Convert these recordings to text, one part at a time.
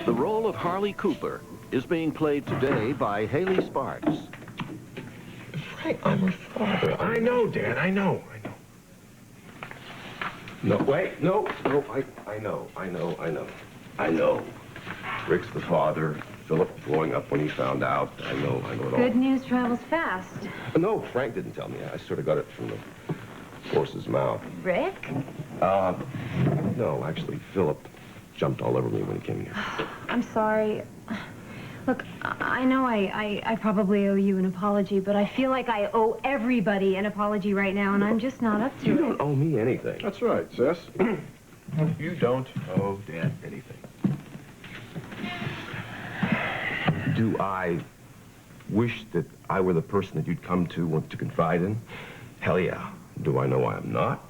The role of Harley Cooper is being played today by Haley Sparks. Frank, I'm her father. I know, Dad. I know. No, wait, no, I know. Rick's the father. Philip growing up when he found out. I know it all. Good news travels fast. No, Frank didn't tell me. I sort of got it from the horse's mouth. Rick? No, actually, Philip jumped all over me when he came here. I'm sorry. Look, I know I probably owe you an apology, but I feel like I owe everybody an apology right now, and I'm just not up to it. You don't owe me anything. That's right, sis. You don't owe Dad anything. Do I wish that I were the person that you'd come to confide in? Hell yeah. Do I know I'm not?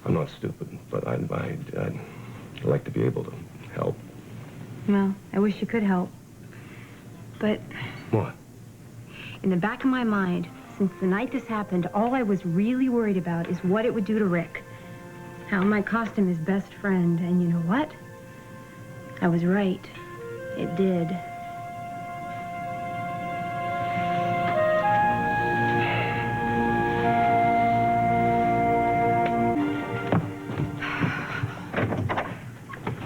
I'm not stupid, but I'd like to be able to help. Well, I wish you could help. But... What? In the back of my mind, since the night this happened, all I was really worried about is what it would do to Rick. How it might cost him his best friend. And you know what? I was right. It did.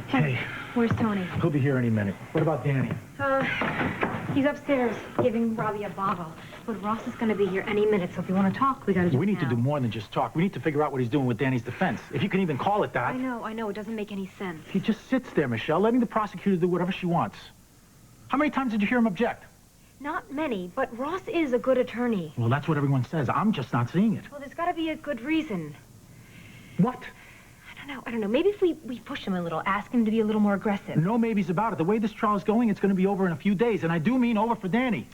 Hey. Where's Tony? He'll be here any minute. What about Danny? He's upstairs giving Robbie a bottle. But Ross is going to be here any minute, so if you want to talk, we got to do it We need now. to do more than just talk. We need to figure out what he's doing with Danny's defense. If you can even call it that. I know. It doesn't make any sense. He just sits there, Michelle, letting the prosecutor do whatever she wants. How many times did you hear him object? Not many, but Ross is a good attorney. Well, that's what everyone says. I'm just not seeing it. Well, there's got to be a good reason. What? I don't know. Maybe if we push him a little, ask him to be a little more aggressive. No maybes about it. The way this trial's going, it's going to be over in a few days. And I do mean over for Danny.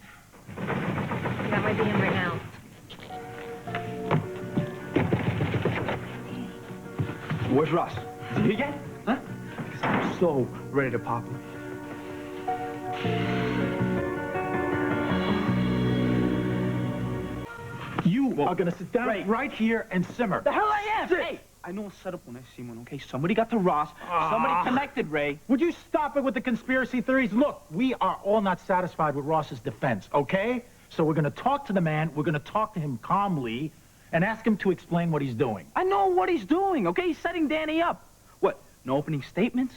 That might be him right now. Where's Ross? Is he here yet? Huh? Because I'm so ready to pop him. You are going to sit down right here and simmer. The hell I am! Hey! I know a setup when I see one, okay? Somebody got to Ross. Somebody connected, Ray. Would you stop it with the conspiracy theories? Look, we are all not satisfied with Ross's defense, okay? So we're going to talk to the man, we're going to talk to him calmly, and ask him to explain what he's doing. I know what he's doing, okay? He's setting Danny up. What, no opening statements?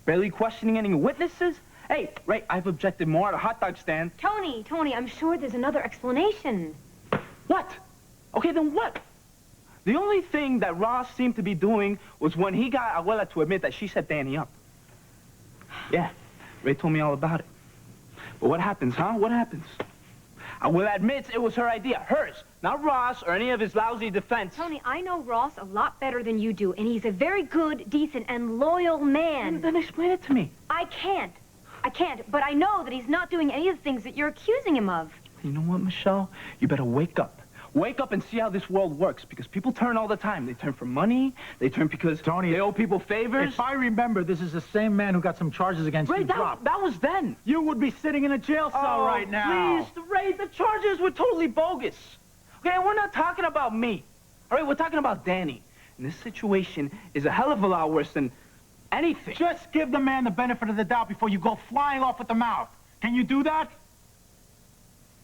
Barely questioning any witnesses? Hey, Ray, I've objected more at a hot dog stand. Tony, I'm sure there's another explanation. What? Okay, then what? The only thing that Ross seemed to be doing was when he got Abuela to admit that she set Danny up. Yeah, Ray told me all about it. But what happens, huh? What happens? Abuela admits it was her idea, hers, not Ross or any of his lousy defense. Tony, I know Ross a lot better than you do, and he's a very good, decent, and loyal man. Then explain it to me. I can't, but I know that he's not doing any of the things that you're accusing him of. You know what, Michelle? You better wake up. Wake up and see how this world works, because people turn all the time. They turn for money, they turn because Tony, they owe people favors. If I remember, this is the same man who got some charges against you dropped. That was then. You would be sitting in a jail cell right now. Please, Ray, the charges were totally bogus. Okay, we're not talking about me. All right, we're talking about Danny. And this situation is a hell of a lot worse than anything. Just give the man the benefit of the doubt before you go flying off at the mouth. Can you do that?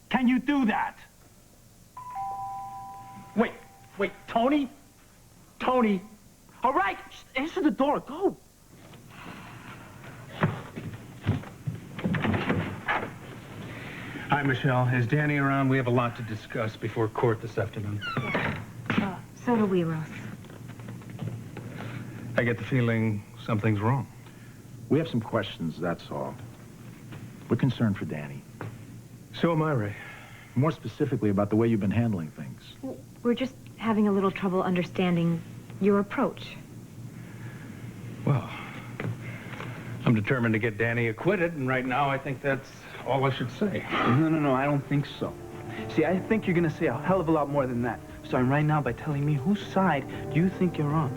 Can you do that? Wait, Tony? Tony. All right, just answer the door, go. Hi, Michelle. Is Danny around? We have a lot to discuss before court this afternoon. So do we, Ross. I get the feeling something's wrong. We have some questions, that's all. We're concerned for Danny. So am I, Ray. More specifically about the way you've been handling things. We're just having a little trouble understanding your approach. Well, I'm determined to get Danny acquitted, and right now I think that's all I should say. No, I don't think so. See, I think you're gonna say a hell of a lot more than that. Starting right now by telling me whose side do you think you're on?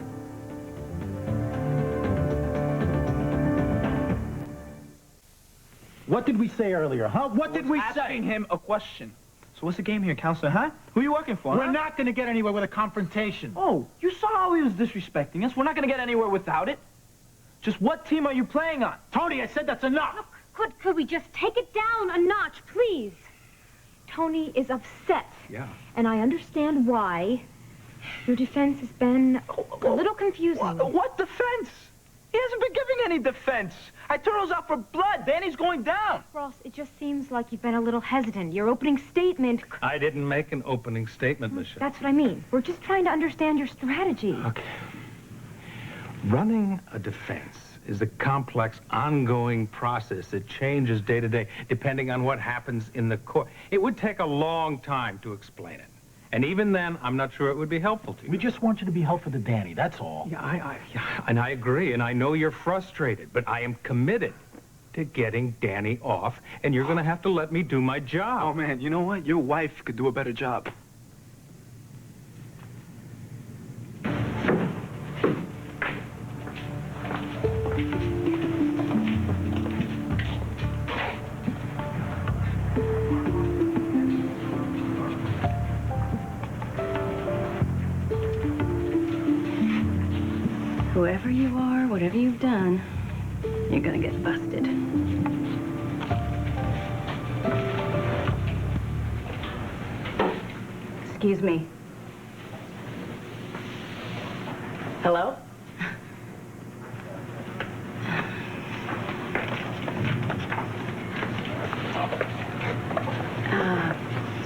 What did we say earlier, huh? What did we say? Asking him a question. So what's the game here, counselor, huh? Who are you working for, We're huh? not going to get anywhere with a confrontation. Oh, you saw how he was disrespecting us. We're not going to get anywhere without it. Just what team are you playing on? Tony, I said that's enough. Look, could we just take it down a notch, please? Tony is upset. Yeah. And I understand why. Your defense has been a little confusing. What defense? He hasn't been giving any defense. Arturo's out for blood. Danny's going down. Ross, it just seems like you've been a little hesitant. Your opening statement... I didn't make an opening statement, Michelle. That's what I mean. We're just trying to understand your strategy. Okay. Running a defense is a complex, ongoing process that changes day to day, depending on what happens in the court. It would take a long time to explain it. And even then, I'm not sure it would be helpful to you. We just want you to be helpful to Danny, that's all. Yeah, and I agree, and I know you're frustrated, but I am committed to getting Danny off, and you're going to have to let me do my job. Oh, man, you know what? Your wife could do a better job. Whoever you are, whatever you've done, you're gonna get busted. Excuse me. Hello?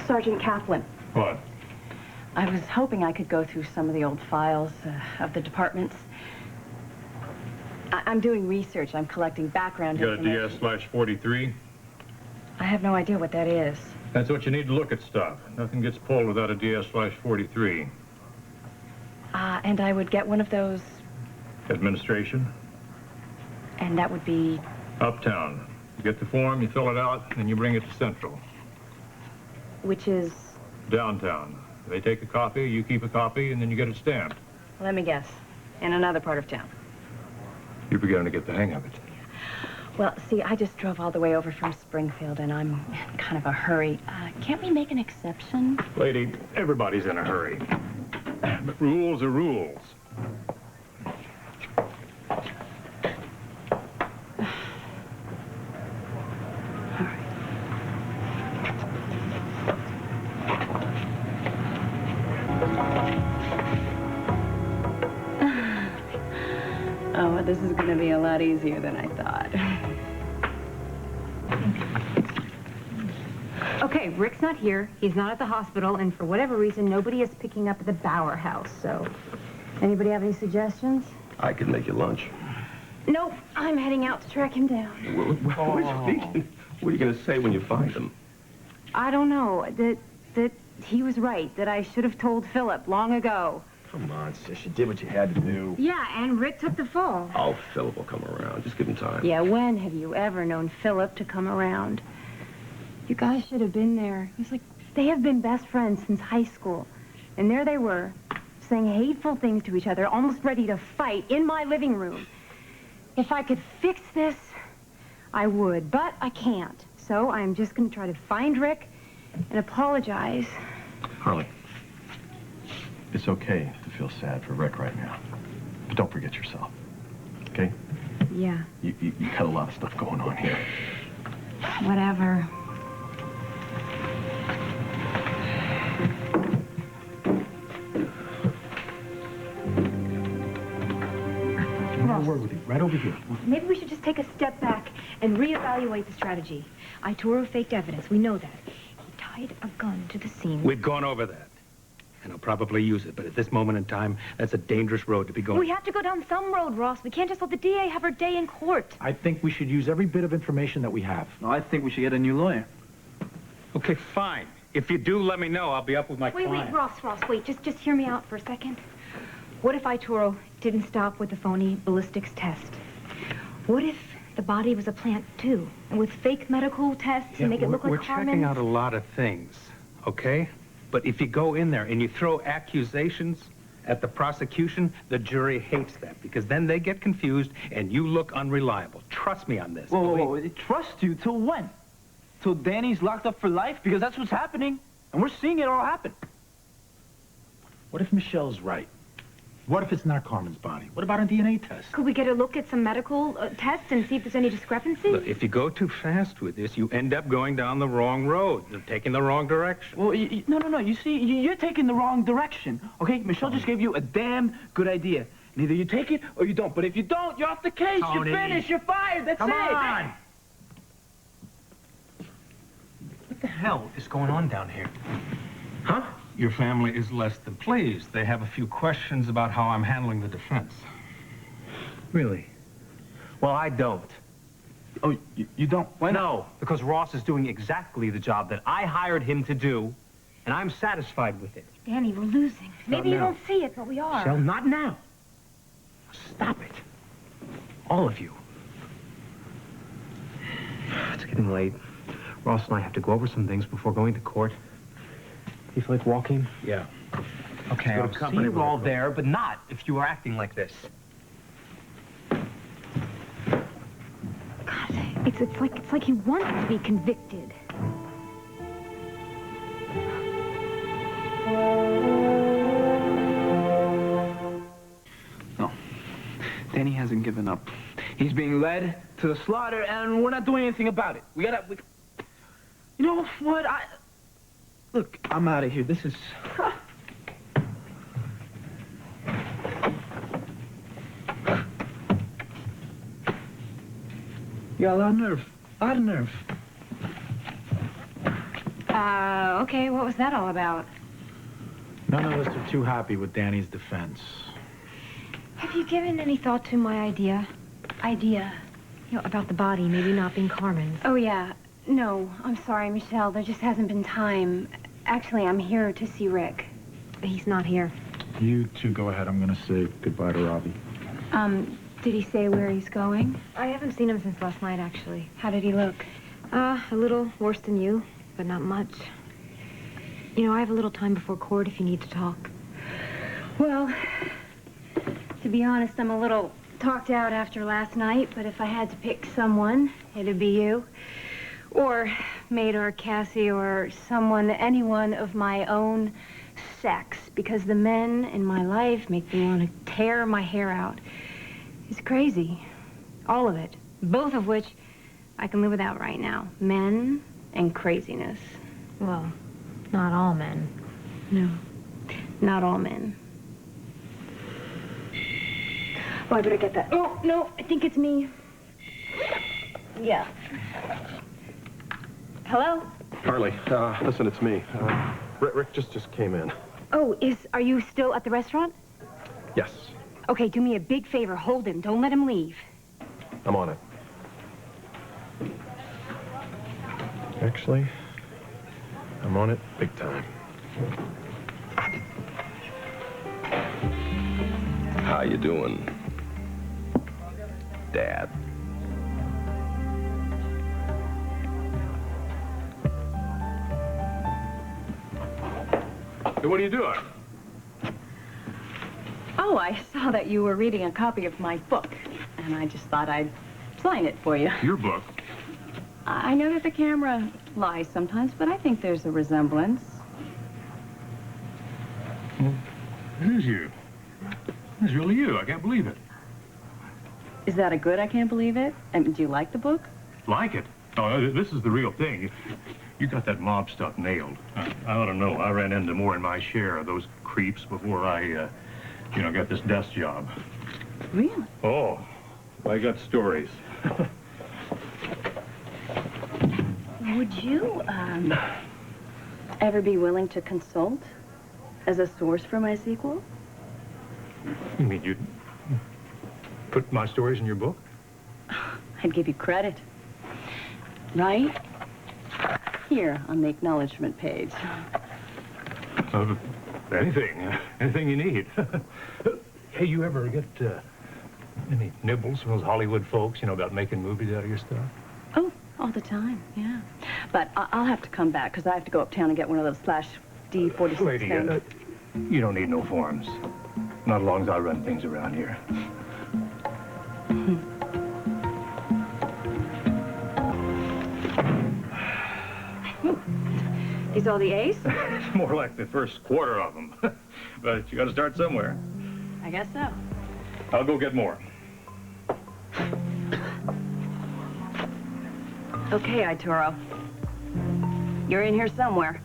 Sergeant Kaplan. What? I was hoping I could go through some of the old files of the departments. I'm doing research. I'm collecting background You got a information. DS/43? I have no idea what that is. That's what you need to look at stuff. Nothing gets pulled without a DS/43. And I would get one of those, Administration? and that would be... Uptown. You get the form, you fill it out, and you bring it to Central. Which is... Downtown. They take a copy, you keep a copy, and then you get it stamped. Let me guess. In another part of town. You're beginning to get the hang of it. Well, see, I just drove all the way over from Springfield, and I'm in kind of a hurry. Can't we make an exception? Lady, everybody's in a hurry. But rules are rules. Oh, this is going to be a lot easier than I thought. Okay, Rick's not here. He's not at the hospital, and for whatever reason, nobody is picking up at the Bauer house, so... Anybody have any suggestions? I could make you lunch. Nope, I'm heading out to track him down. What are you going to say when you find him? I don't know. That he was right, that I should have told Philip long ago. Come on, sis. You did what you had to do. Yeah, and Rick took the fall. Oh, Philip will come around. Just give him time. Yeah, when have you ever known Philip to come around? You guys should have been there. It was like, they have been best friends since high school. And there they were, saying hateful things to each other, almost ready to fight in my living room. If I could fix this, I would, but I can't. So I'm just going to try to find Rick and apologize. Harley, it's okay to feel sad for Rick right now. But don't forget yourself, okay? Yeah, You got a lot of stuff going on here. whatever. Have a word with you, right over here. Maybe we should just take a step back and reevaluate the strategy. Arturo faked evidence. We know that. He tied a gun to the scene. We've gone over that, and I'll probably use it, but at this moment in time, that's a dangerous road to be going. We have to go down some road, Ross. We can't just let the DA have her day in court. I think we should use every bit of information that we have. No, I think we should get a new lawyer. Okay, fine. If you do, let me know. I'll be up with my Wait, client. Ross, wait. Just hear me out for a second. What if Arturo didn't stop with the phony ballistics test? What if the body was a plant, too? And with fake medical tests and make it look like we're Carmen's? checking out a lot of things, okay? But if you go in there and you throw accusations at the prosecution, the jury hates that because then they get confused and you look unreliable. Trust me on this. Whoa. Trust you till when? Till Danny's locked up for life? Because that's what's happening. And we're seeing it all happen. What if Michelle's right? What if it's not Carmen's body? What about a DNA test? Could we get a look at some medical tests and see if there's any discrepancies? Look, if you go too fast with this, you end up going down the wrong road. You're taking the wrong direction. Well, no. You see, you're taking the wrong direction. Okay, Michelle just gave you a damn good idea. And either you take it or you don't. But if you don't, you're off the case. Tony. You're finished. You're fired. That's Come it. on! What the hell is going on down here? Huh? Your family is less than pleased. They have a few questions about how I'm handling the defense. Really? Well, I don't. Oh, you don't? Why not? No, because Ross is doing exactly the job that I hired him to do, and I'm satisfied with it. Danny, we're losing. Maybe you now. don't see it, but we are. Shell, not now. Stop it. All of you. It's getting late. Ross and I have to go over some things before going to court. You feel like walking? Yeah. Okay, I'll see you all there, but not if you are acting like this. God, it's like he wants to be convicted. No. Danny hasn't given up. He's being led to the slaughter, and we're not doing anything about it. You know what? Look, I'm out of here. This is... You got a lot of nerve. A lot of nerve. Okay, what was that all about? None of us are too happy with Danny's defense. Have you given any thought to my idea? You know, about the body maybe not being Carmen's. Oh, yeah. No, I'm sorry, Michelle. There just hasn't been time. Actually, I'm here to see Rick. He's not here. You two go ahead. I'm gonna say goodbye to Robbie. Did he say where he's going? I haven't seen him since last night, actually. How did he look? A little worse than you, but not much. You know, I have a little time before court if you need to talk. Well, to be honest, I'm a little talked out after last night, but if I had to pick someone, it'd be you. Or Maid or Cassie or anyone of my own sex, because the men in my life make me want to tear my hair out. It's crazy. All of it. Both of which I can live without right now. Men and craziness. Well, not all men. No, not all men. Oh, I better get that. Oh, no, I think it's me. Yeah. Hello? Carly, listen, it's me. Rick just came in. Oh, are you still at the restaurant? Yes, Okay, do me a big favor. Hold him. Don't let him leave. I'm on it. Actually, I'm on it big time. How you doing, Dad? Hey, what are you doing? Oh, I saw that you were reading a copy of my book, and I just thought I'd sign it for you. Your book? I know that the camera lies sometimes, but I think there's a resemblance. Well, it is you. It's really you. I can't believe it. Is that a good I can't believe it? And do you like the book? Like it? Oh, this is the real thing. You got that mob stuff nailed. I ought to know. I ran into more than my share of those creeps before I, got this desk job. Really? Oh, I got stories. Would you, ever be willing to consult as a source for my sequel? You mean you'd put my stories in your book? I'd give you credit. Right? Here, on the acknowledgement page. Anything you need. Hey, you ever get any nibbles from those Hollywood folks, about making movies out of your stuff? Oh, all the time, yeah. But I'll have to come back, because I have to go uptown and get one of those Flash D46 Lady, things. you don't need no forms. Not as long as I run things around here. These all the A's? It's more like the first quarter of them. But you got to start somewhere. I guess so. I'll go get more. Okay, Arturo. You're in here somewhere.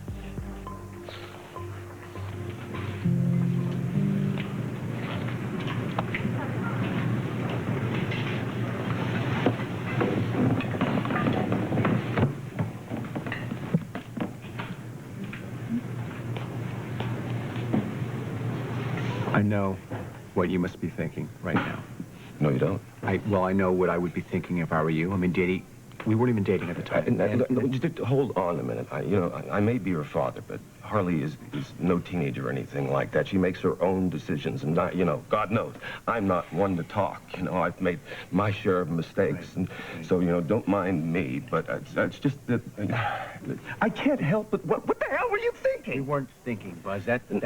I know what you must be thinking right now. No, you don't. Well, I know what I would be thinking if I were you. I mean, we weren't even dating at the time. Just hold on a minute. I may be her father, but Harley is no teenager or anything like that. She makes her own decisions, and God knows, I'm not one to talk. I've made my share of mistakes, and so, don't mind me, but it's just that I can't help it. What the hell were you thinking? We weren't thinking, Buzz. I don't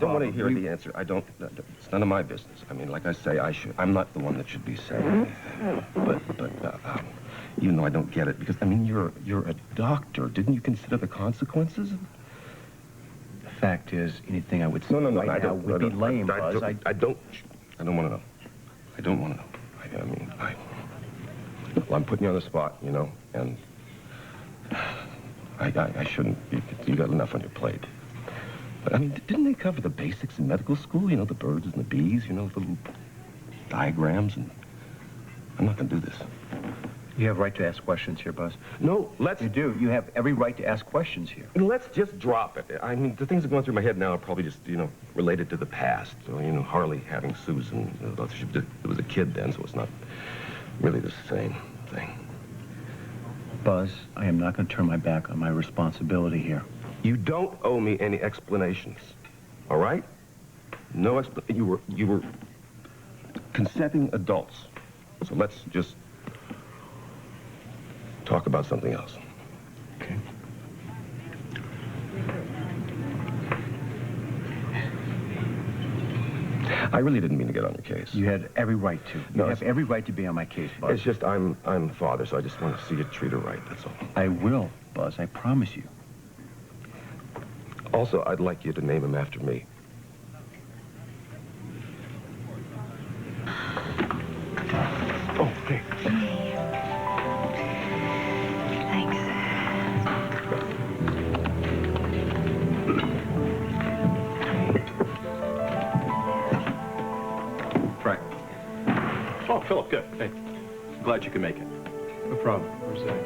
want to hear the answer. It's none of my business. I mean, like I say, I'm not the one that should be saying anything. But I don't get it because, I mean, you're a doctor. Didn't you consider the consequences? The fact is, anything I would say I don't, would be lame, Buzz. I don't want to know. I don't want to know. Well, I'm putting you on the spot, and I shouldn't. You got enough on your plate. But, I mean, didn't they cover the basics in medical school? The birds and the bees, the little diagrams, and I'm not going to do this. You have a right to ask questions here, Buzz. No, You do. You have every right to ask questions here. Let's just drop it. I mean, the things that are going through my head now are probably just, related to the past. So, Harley having Susan. It was a kid then, so it's not really the same thing. Buzz, I am not going to turn my back on my responsibility here. You don't owe me any explanations, all right? No You were consenting adults. So let's just talk about something else. Okay. I really didn't mean to get on your case. You had every right to. You have every right to be on my case, Buzz. It's just I'm the father, so I just want to see you treat her right, that's all. I will, Buzz. I promise you. Also, I'd like you to name him after me. Oh, hey. Frank. Oh, Philip, good. Hey, glad you can make it. No problem. Where's that?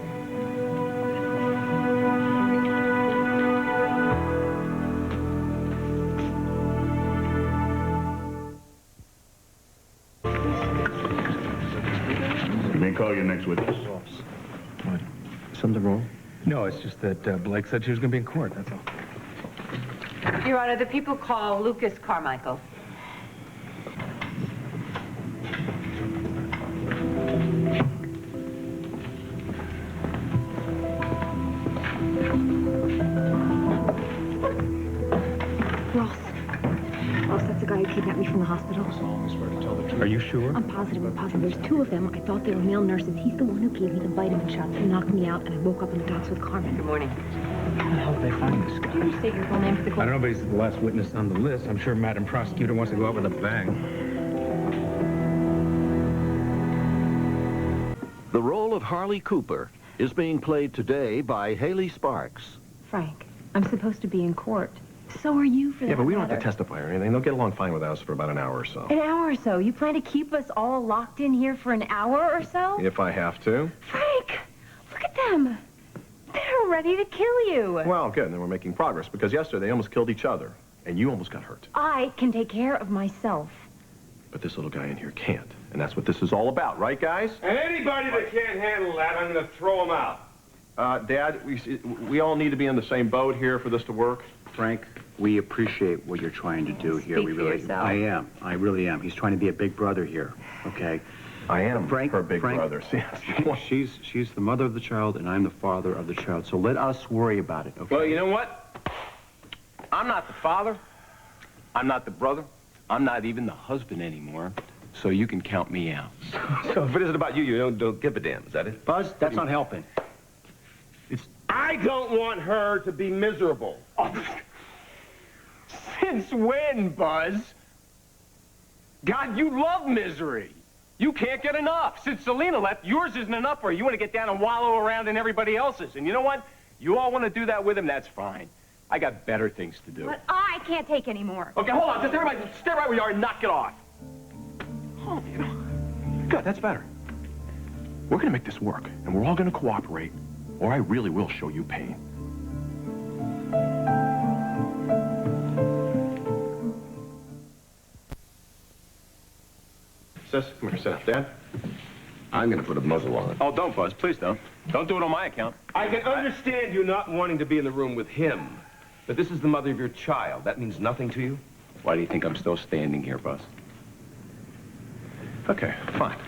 You may call your next witness. What? Something wrong? No, it's just that Blake said she was going to be in court, that's all. Your Honor, the people call Lucas Carmichael. Ross, that's the guy who kidnapped me from the hospital. Are you sure? I'm positive. There's two of them. I thought they were male nurses. He's the one who gave me the vitamin shots and knocked me out, and I woke up in the docks with Carmen. Good morning. How the hell did they find this guy? Do you state your full name for the I court? don't know, but he's the last witness on the list. I'm sure Madam Prosecutor wants to go out with a bang. The role of Harley Cooper is being played today by Haley Sparks. Frank, I'm supposed to be in court. So are you, for that Yeah, but we don't have to matter. testify or anything. They'll get along fine without us for about an hour or so. An hour or so? You plan to keep us all locked in here for an hour or so? If I have to. Frank, look at them. They're ready to kill you. Well, good. Then we're making progress because yesterday they almost killed each other. And you almost got hurt. I can take care of myself. But this little guy in here can't. And that's what this is all about, right, guys? And anybody that can't handle that, I'm going to throw him out. Dad, we all need to be in the same boat here for this to work. Frank, we appreciate what you're trying to do here. Speak We for really. yourself. I really am. He's trying to be a big brother here. Okay. I am Frank, her big Frank, brother. She's the mother of the child, and I'm the father of the child. So let us worry about it. Okay. Well, you know what? I'm not the father. I'm not the brother. I'm not even the husband anymore. So you can count me out. So if it isn't about you, you don't give a damn. Is that it? Buzz, that's not helping. I don't want her to be miserable. Since when, Buzz? God, you love misery. You can't get enough. Since Selena left, yours isn't enough for you. You want to get down and wallow around in everybody else's. And you know what? You all want to do that with him, that's fine. I got better things to do. But I can't take any more. Okay, hold on. Just everybody stay right where you are and knock it off. Oh, you know, good, that's better. We're gonna make this work, and we're all gonna cooperate, or I really will show you pain. Sis, come here, sit down. Dad, I'm gonna put a muzzle on it. Oh, don't, Buzz. Please don't. Don't do it on my account. I can understand you not wanting to be in the room with him, but this is the mother of your child. That means nothing to you? Why do you think I'm still standing here, Buzz? Okay, fine.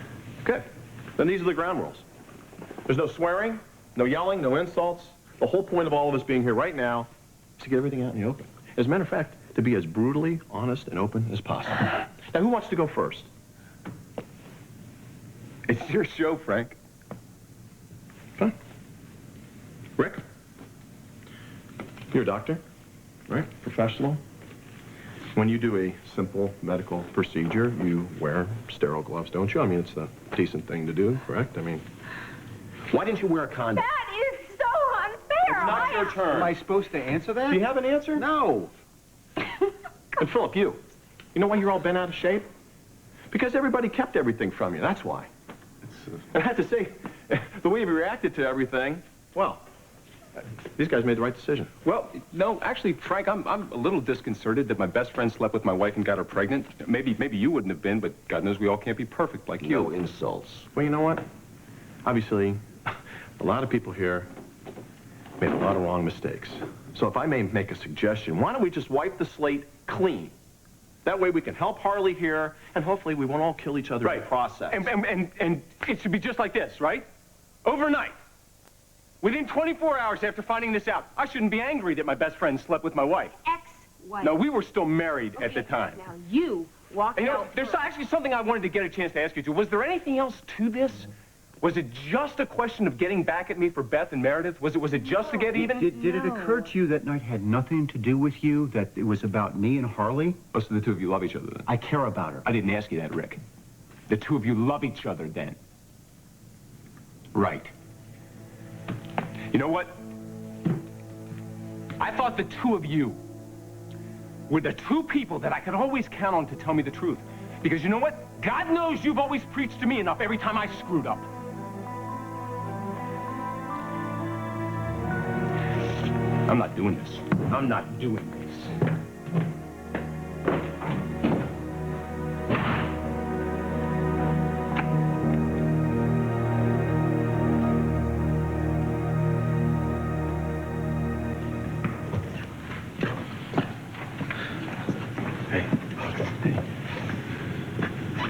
Good. Then these are the ground rules. There's no swearing, no yelling, no insults. The whole point of all of us being here right now is to get everything out in the open. As a matter of fact, to be as brutally honest and open as possible. Now, who wants to go first? It's your show, Frank. Fine. Rick? You're a doctor, right? Professional. When you do a simple medical procedure, you wear sterile gloves, don't you? I mean, it's the decent thing to do, correct? I mean, Why didn't you wear a condom? That is so unfair. It's not your turn. Am I supposed to answer that? do you have an answer? No. And Philip, you know why you're all bent out of shape? Because everybody kept everything from you, that's why. And I have to say, the way you reacted to everything, well, these guys made the right decision. Well, no, actually, Frank, I'm a little disconcerted that my best friend slept with my wife and got her pregnant. Maybe you wouldn't have been, but God knows we all can't be perfect like you. No insults. Well, you know what? Obviously, a lot of people here made a lot of wrong mistakes. So if I may make a suggestion, why don't we just wipe the slate clean? That way we can help Harley here, and hopefully we won't all kill each other in the process. And it should be just like this, right? Overnight. Within 24 hours after finding this out, I shouldn't be angry that my best friend slept with my wife. Ex-wife. No, we were still married at the time. Now you walk And you know, out. there's actually something I wanted to get a chance to ask you, too. Was there anything else to this? Was it just a question of getting back at me for Beth and Meredith? Was it just to get even? Did it occur to you that night had nothing to do with you, that it was about me and Harley? Most of the two of you love each other then. I care about her. I didn't ask you that, Rick. The two of you love each other then. Right. You know what? I thought the two of you were the two people that I could always count on to tell me the truth. Because you know what? God knows you've always preached to me enough every time I screwed up. I'm not doing this. I'm not doing this.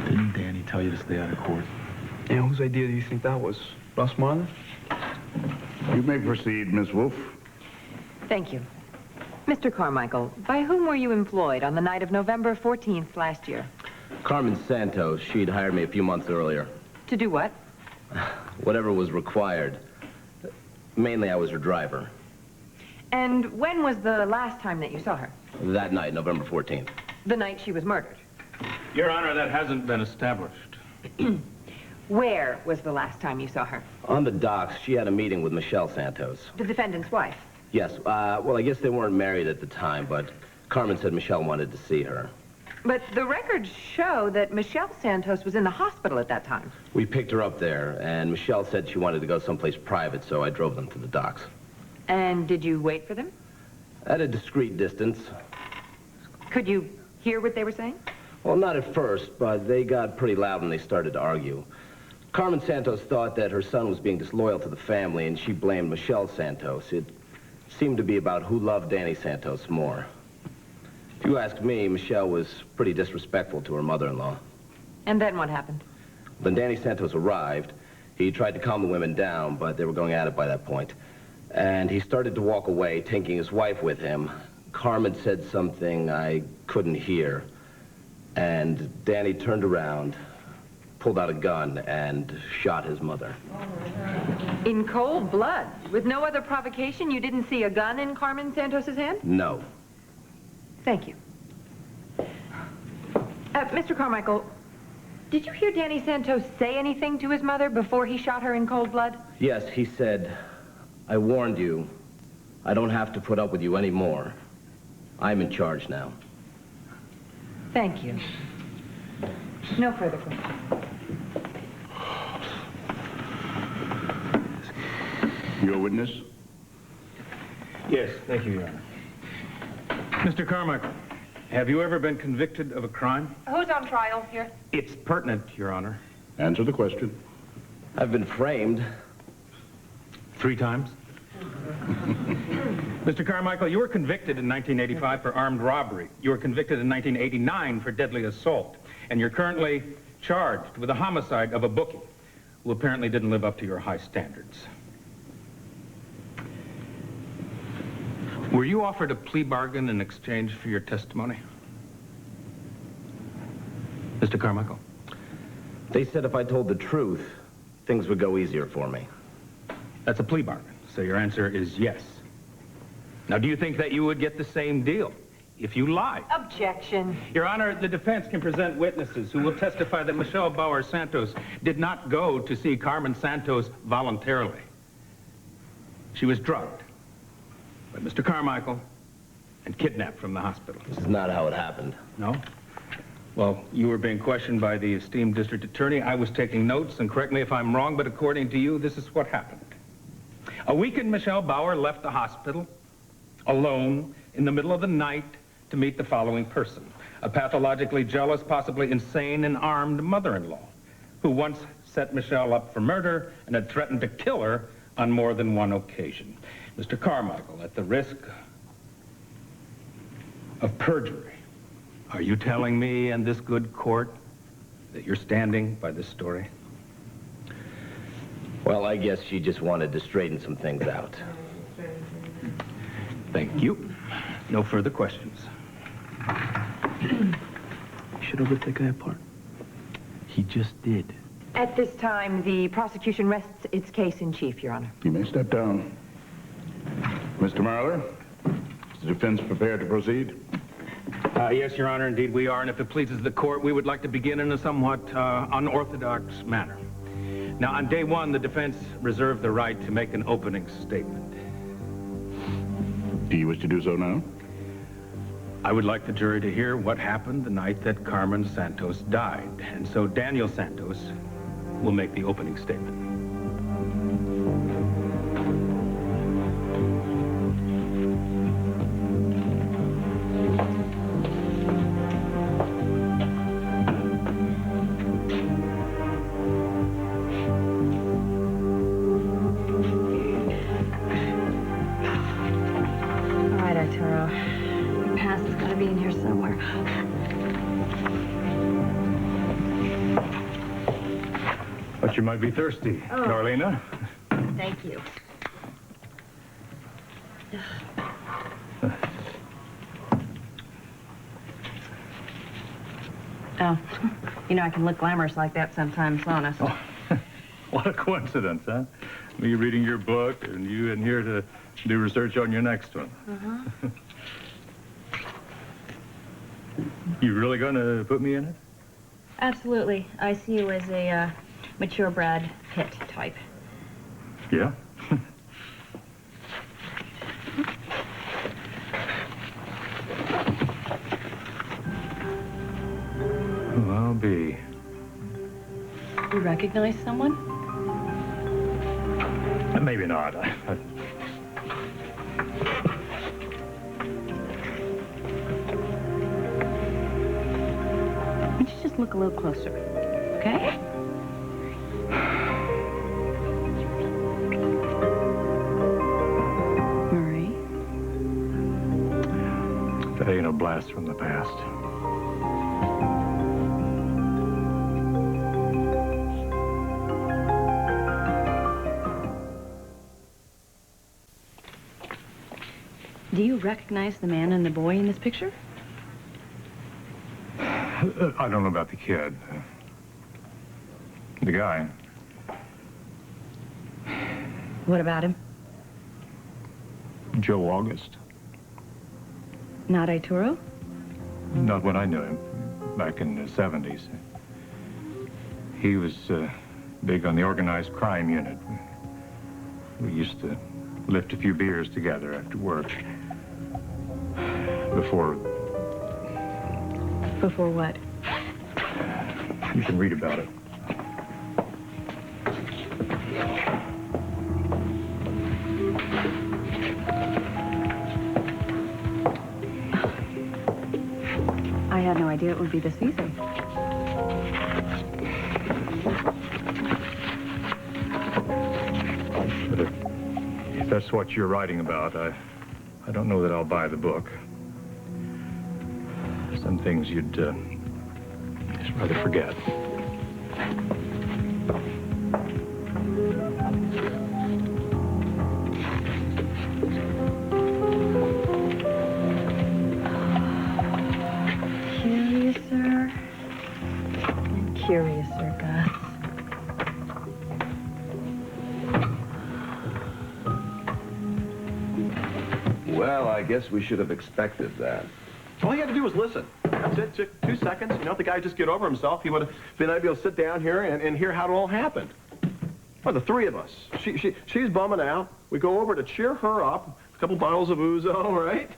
Didn't Danny tell you to stay out of court? And whose idea do you think that was? Russ Marlin? You may proceed, Miss Wolf. Thank you. Mr. Carmichael, by whom were you employed on the night of November 14th last year? Carmen Santos. She'd hired me a few months earlier. To do what? Whatever was required. Mainly, I was her driver. And when was the last time that you saw her? That night, November 14th. The night she was murdered. Your Honor, that hasn't been established. Where was the last time you saw her? On the docks, she had a meeting with Michelle Santos. The defendant's wife. Yes, well, I guess they weren't married at the time, but Carmen said Michelle wanted to see her. But the records show that Michelle Santos was in the hospital at that time. We picked her up there, and Michelle said she wanted to go someplace private, so I drove them to the docks. And did you wait for them? At a discreet distance. Could you hear what they were saying? Well, not at first, but they got pretty loud when they started to argue. Carmen Santos thought that her son was being disloyal to the family, and she blamed Michelle Santos. It seemed to be about who loved Danny Santos more. If you ask me, Michelle was pretty disrespectful to her mother-in-law. And then what happened? When Danny Santos arrived, he tried to calm the women down, but they were going at it by that point. And he started to walk away, taking his wife with him. Carmen said something I couldn't hear. And Danny turned around, pulled out a gun, and shot his mother. In cold blood? With no other provocation, you didn't see a gun in Carmen Santos's hand? No. Thank you. Mr. Carmichael, did you hear Danny Santos say anything to his mother before he shot her in cold blood? Yes, he said, I warned you. I don't have to put up with you anymore. I'm in charge now. Thank you. No further questions. Your witness? Yes, thank you, Your Honor. Mr. Carmichael, have you ever been convicted of a crime? Who's on trial here? It's pertinent, Your Honor. Answer the question. I've been framed. 3 times? Mr. Carmichael, you were convicted in 1985 for armed robbery. You were convicted in 1989 for deadly assault. And you're currently charged with the homicide of a bookie who apparently didn't live up to your high standards. Were you offered a plea bargain in exchange for your testimony? Mr. Carmichael? They said if I told the truth, things would go easier for me. That's a plea bargain, so your answer is yes. Now, do you think that you would get the same deal if you lied? Objection. Your Honor, the defense can present witnesses who will testify that Michelle Bauer Santos did not go to see Carmen Santos voluntarily. She was drugged by Mr. Carmichael and kidnapped from the hospital. This is not how it happened. No? Well, you were being questioned by the esteemed district attorney. I was taking notes, and correct me if I'm wrong, but according to you, this is what happened. A weakened Michelle Bauer left the hospital alone in the middle of the night to meet the following person: a pathologically jealous, possibly insane and armed mother-in-law who once set Michelle up for murder and had threatened to kill her on more than one occasion. Mr. Carmichael, at the risk of perjury, are you telling me and this good court that you're standing by this story? Well, I guess she just wanted to straighten some things out. Thank you. No further questions. You should have ripped that guy apart. He just did. At this time, the prosecution rests its case in chief, Your Honor. You may step down. Mr. Marler, is the defense prepared to proceed? Yes, Your Honor, indeed we are, and if it pleases the court, we would like to begin in a somewhat unorthodox manner. Now, on day 1, the defense reserved the right to make an opening statement. Do you wish to do so now? I would like the jury to hear what happened the night that Carmen Santos died, and so Daniel Santos will make the opening statement. But you might be thirsty, Carlina. Thank you. Oh, you know, I can look glamorous like that sometimes, honest. Oh, what a coincidence, huh? Me reading your book and you in here to do research on your next one. Uh-huh. You really gonna put me in it? Absolutely. I see you as a mature Brad Pitt type. Yeah? Well, I'll be. You recognize someone? Maybe not. Why don't you just look a little closer, okay? Marie? That ain't a blast from the past. Do you recognize the man and the boy in this picture? I don't know about the kid. The guy. What about him? Joe August. Not Arturo? Not when I knew him. back in the 70s. He was big on the organized crime unit. We used to lift a few beers together after work. Before what? you can read about it. I had no idea it would be this easy. But if that's what you're writing about, I don't know that I'll buy the book. Some things you'd just rather forget. Curiouser and curiouser, Gus. Well, I guess we should have expected that. All you had to do was listen. That's it. Took 2 seconds. You know, if the guy just get over himself, he would have been able to sit down here and hear how it all happened. Well, the three of us. She's bumming out. We go over to cheer her up. A couple bottles of Ouzo, right?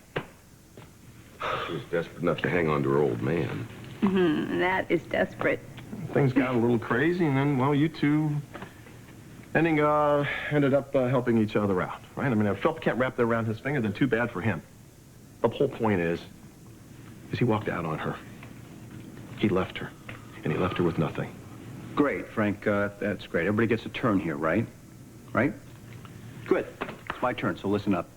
She was desperate enough to hang on to her old man. That is desperate. Things got a little crazy, and then, well, you two ended up helping each other out, right? I mean, if Philip can't wrap that around his finger, then too bad for him. The whole point is he walked out on her. He left her, and he left her with nothing. Great, Frank. That's great. Everybody gets a turn here, right? Right? Good. It's my turn, so listen up.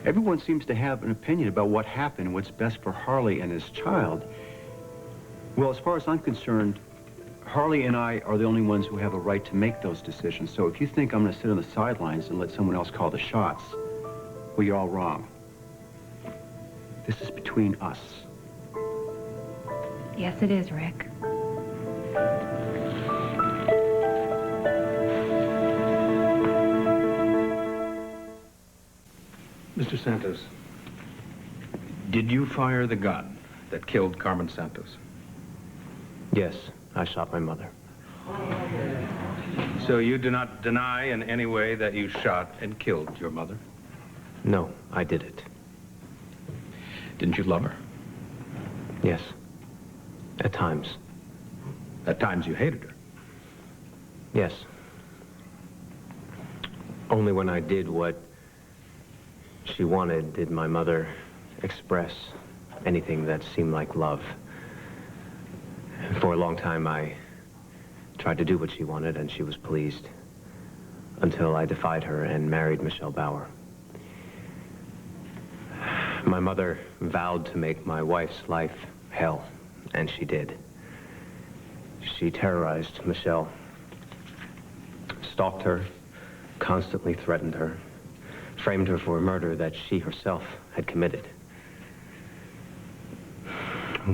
Everyone seems to have an opinion about what happened and what's best for Harley and his child. Well, as far as I'm concerned, Harley and I are the only ones who have a right to make those decisions. So if you think I'm going to sit on the sidelines and let someone else call the shots, well, you're all wrong. This is between us. Yes, it is, Rick. Mr. Santos, did you fire the gun that killed Carmen Santos? Yes, I shot my mother. So you do not deny in any way that you shot and killed your mother? No, I did it. Didn't you love her? Yes. At times. At times you hated her? Yes. Only when I did what she wanted did my mother express anything that seemed like love. And for a long time, I tried to do what she wanted, and she was pleased, until I defied her and married Michelle Bauer. My mother vowed to make my wife's life hell, and she did. She terrorized Michelle, stalked her, constantly threatened her, framed her for a murder that she herself had committed.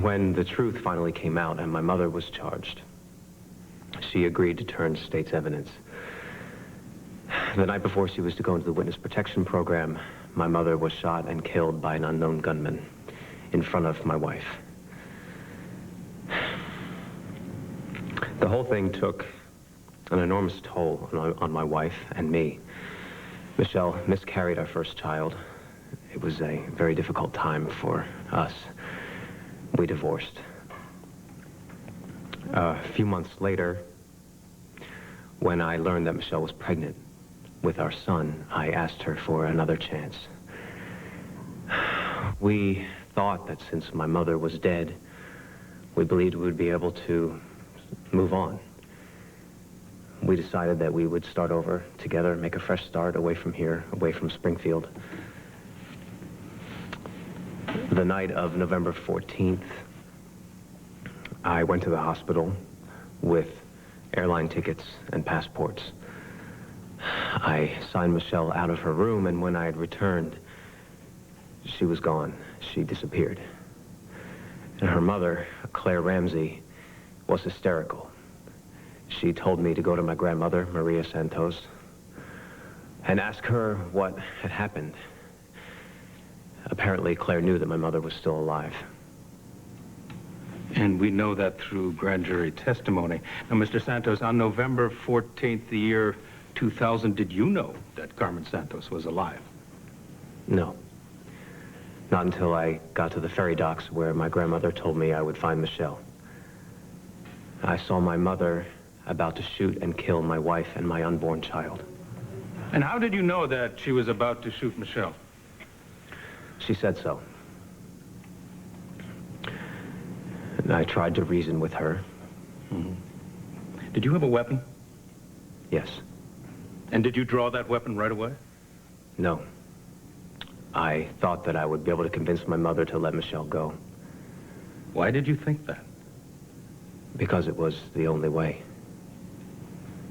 When the truth finally came out and my mother was charged, she agreed to turn state's evidence. The night before she was to go into the witness protection program, my mother was shot and killed by an unknown gunman in front of my wife. The whole thing took an enormous toll on my wife and me. Michelle miscarried our first child. It was a very difficult time for us. We divorced. A few months later, when I learned that Michelle was pregnant with our son, I asked her for another chance. We thought that since my mother was dead, we believed we would be able to move on. We decided that we would start over together, make a fresh start away from here, away from Springfield. The night of November 14th, I went to the hospital with airline tickets and passports. I signed Michelle out of her room, and when I had returned, she was gone. She disappeared. And her mother, Claire Ramsey, was hysterical. She told me to go to my grandmother, Maria Santos, and ask her what had happened. Apparently, Claire knew that my mother was still alive. And we know that through grand jury testimony. Now, Mr. Santos, on November 14th, the year 2000, did you know that Carmen Santos was alive? No. Not until I got to the ferry docks where my grandmother told me I would find Michelle. I saw my mother about to shoot and kill my wife and my unborn child. And how did you know that she was about to shoot Michelle? She said so. And I tried to reason with her. Mm-hmm. Did you have a weapon? Yes. And did you draw that weapon right away? No. I thought that I would be able to convince my mother to let Michelle go. Why did you think that? Because it was the only way.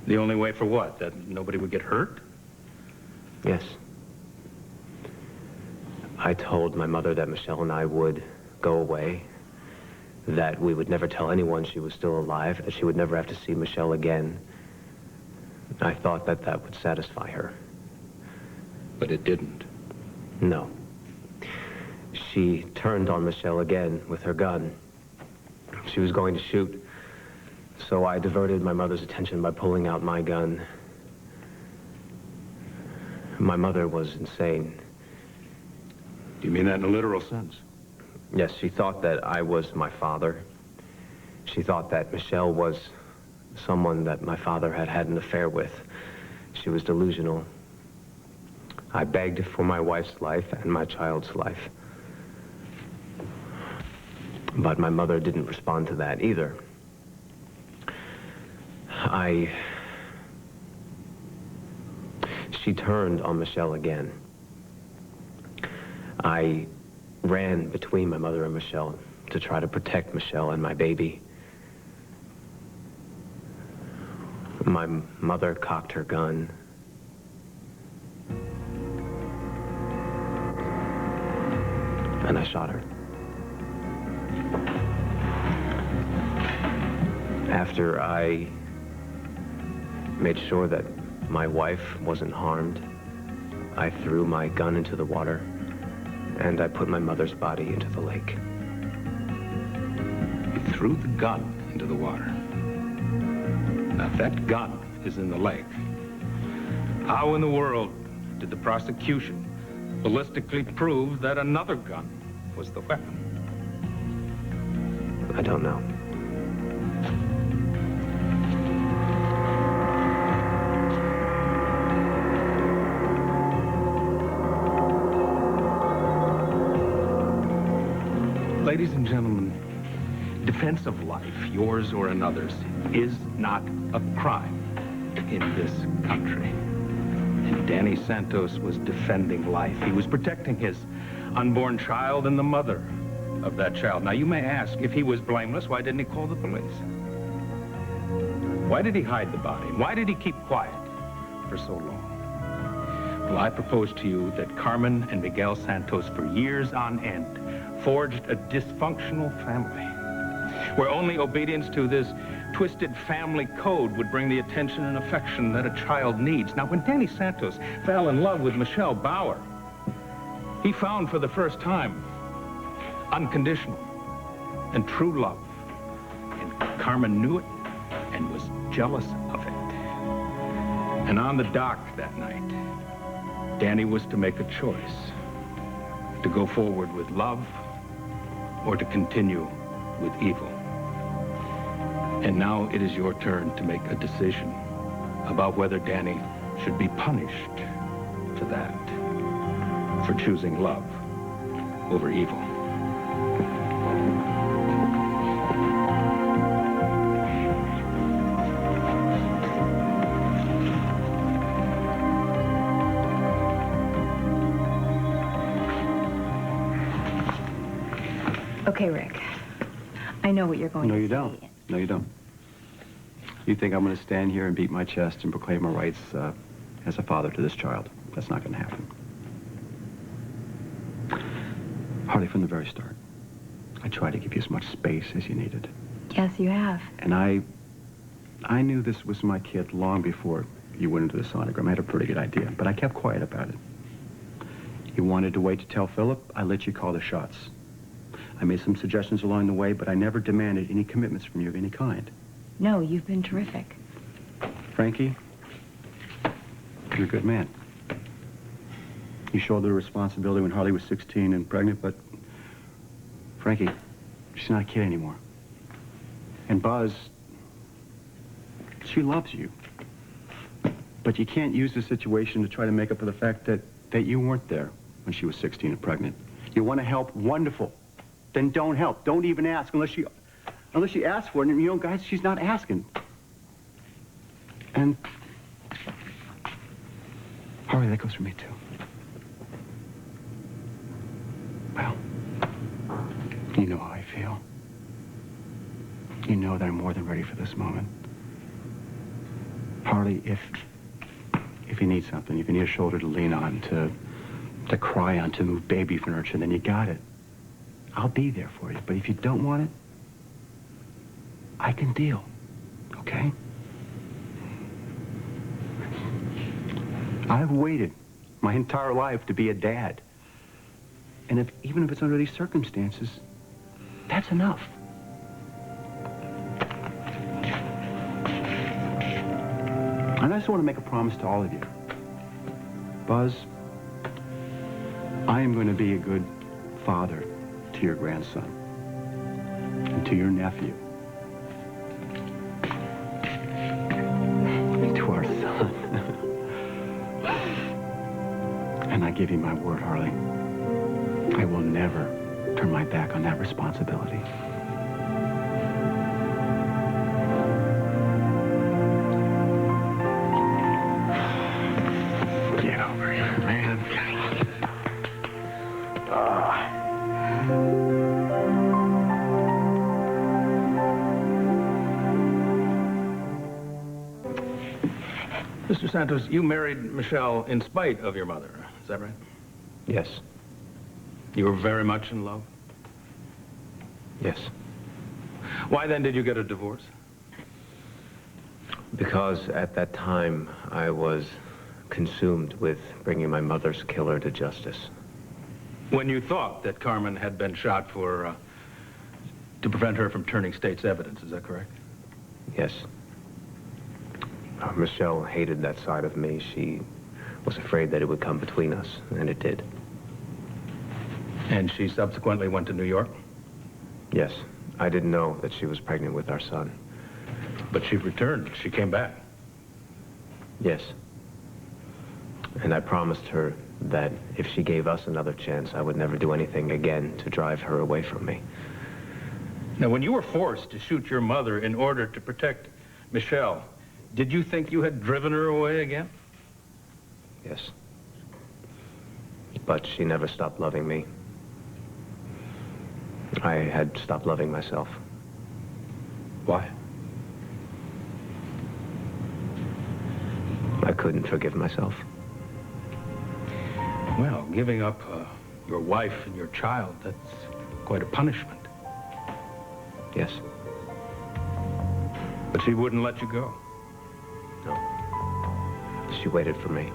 The only way for what? That nobody would get hurt? Yes. I told my mother that Michelle and I would go away, that we would never tell anyone she was still alive, that she would never have to see Michelle again. I thought that that would satisfy her. But it didn't. No. She turned on Michelle again with her gun. She was going to shoot, so I diverted my mother's attention by pulling out my gun. My mother was insane. Do you mean that in a literal sense? Yes, she thought that I was my father. She thought that Michelle was someone that my father had had an affair with. She was delusional. I begged for my wife's life and my child's life. But my mother didn't respond to that either. She turned on Michelle again. I ran between my mother and Michelle to try to protect Michelle and my baby. My mother cocked her gun. And I shot her. After I made sure that my wife wasn't harmed, I threw my gun into the water, and I put my mother's body into the lake. You threw the gun into the water. Now, if that gun is in the lake, how in the world did the prosecution ballistically prove that another gun was the weapon? I don't know. Ladies and gentlemen, defense of life, yours or another's, is not a crime in this country. And Danny Santos was defending life. He was protecting his unborn child and the mother of that child. Now, you may ask, if he was blameless, why didn't he call the police? Why did he hide the body? Why did he keep quiet for so long? Well, I propose to you that Carmen and Miguel Santos, for years on end, forged a dysfunctional family, where only obedience to this twisted family code would bring the attention and affection that a child needs. Now, when Danny Santos fell in love with Michelle Bauer, he found for the first time unconditional and true love. And Carmen knew it and was jealous of it. And on the dock that night, Danny was to make a choice: to go forward with love or to continue with evil. And now it is your turn to make a decision about whether Danny should be punished for that, for choosing love over evil. Okay, Rick. I know what you're going to say. No, you don't. No, you don't. You think I'm going to stand here and beat my chest and proclaim my rights as a father to this child? That's not going to happen. Harley, from the very start, I tried to give you as much space as you needed. Yes, you have. And I knew this was my kid long before you went into the sonogram. I had a pretty good idea, but I kept quiet about it. You wanted to wait to tell Philip, I let you call the shots. I made some suggestions along the way, but I never demanded any commitments from you of any kind. No, you've been terrific. Frankie, you're a good man. You shouldered the responsibility when Harley was 16 and pregnant, but Frankie, she's not a kid anymore. And Buzz, she loves you. But you can't use the situation to try to make up for the fact that you weren't there when she was 16 and pregnant. You want to help? Wonderful. Then don't help. Don't even ask unless she asks for it. And, you know, guys, she's not asking. And Harley, that goes for me, too. Well, you know how I feel. You know that I'm more than ready for this moment. Harley, if you need something, if you need a shoulder to lean on, to cry on, to move baby furniture, then you got it. I'll be there for you. But if you don't want it, I can deal, okay? I've waited my entire life to be a dad. And even if it's under these circumstances, that's enough. And I just want to make a promise to all of you. Buzz, I am going to be a good father to your grandson and to your nephew and to our son. And I give you my word, Harley, I will never turn my back on that responsibility. Get over here, man. Mr. Santos, you married Michelle in spite of your mother, is that right? Yes. You were very much in love? Yes. Why then did you get a divorce? Because at that time, I was consumed with bringing my mother's killer to justice. When you thought that Carmen had been shot to prevent her from turning state's evidence, is that correct? Yes. Michelle hated that side of me. She was afraid that it would come between us, and it did. And she subsequently went to New York? Yes. I didn't know that she was pregnant with our son. But she returned. She came back. Yes. And I promised her that if she gave us another chance, I would never do anything again to drive her away from me. Now, when you were forced to shoot your mother in order to protect Michelle, did you think you had driven her away again? Yes. But she never stopped loving me. I had stopped loving myself. Why? I couldn't forgive myself. Well, giving up your wife and your child, that's quite a punishment. Yes. But she wouldn't let you go. No. She waited for me.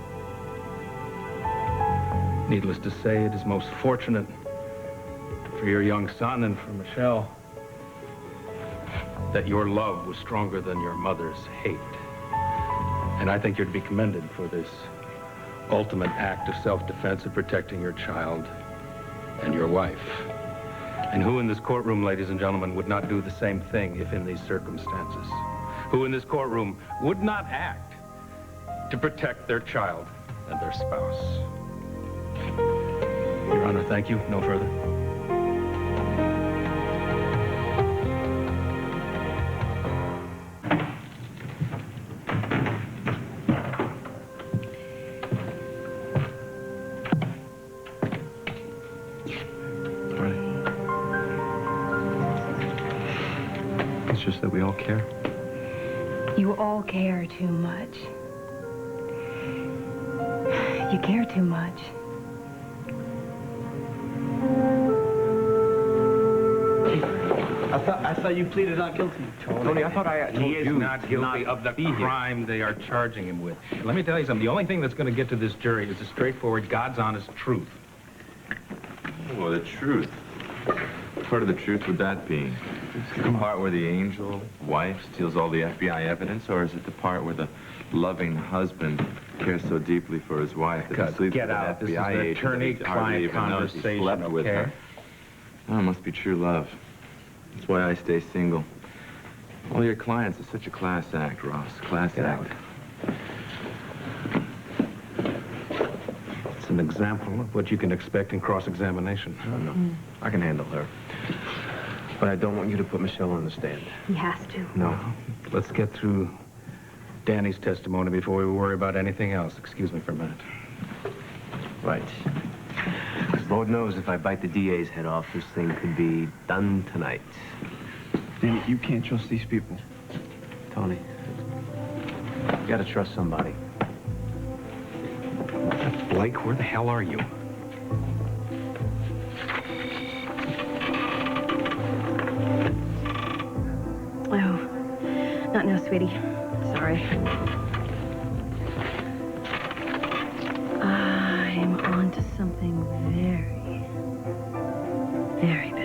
Needless to say, it is most fortunate for your young son and for Michelle that your love was stronger than your mother's hate. And I think you're to be commended for this ultimate act of self-defense of protecting your child and your wife. And who in this courtroom, ladies and gentlemen, would not do the same thing if in these circumstances? Who in this courtroom would not act to protect their child and their spouse? Your Honor, thank you. No further. It's just that we all care. You all care too much. You care too much. I thought you pleaded not guilty. Tony, I thought he is not guilty of the crime they are charging him with. Let me tell you something. The only thing that's going to get to this jury is a straightforward, God's honest truth. Oh, the truth. part of the truth would that be? The part where the angel wife steals all the FBI evidence, or is it the part where the loving husband cares so deeply for his wife that he sleeps Get with out. an This is FBI an agent that he hardly attorney-client even knows he conversation, slept with okay? her? Oh, it must be true love. That's why I stay single. All your clients are such a class act, Ross. Class act. It's an example of what you can expect in cross-examination. No. I can handle her. But I don't want you to put Michelle on the stand. He has to. No. Let's get through Danny's testimony before we worry about anything else. Excuse me for a minute. Right. Lord knows if I bite the DA's head off, this thing could be done tonight. Danny, you can't trust these people. Tony, you gotta trust somebody. Blake, where the hell are you? Oh, not now, sweetie. Sorry. I'm on to something very, very bad.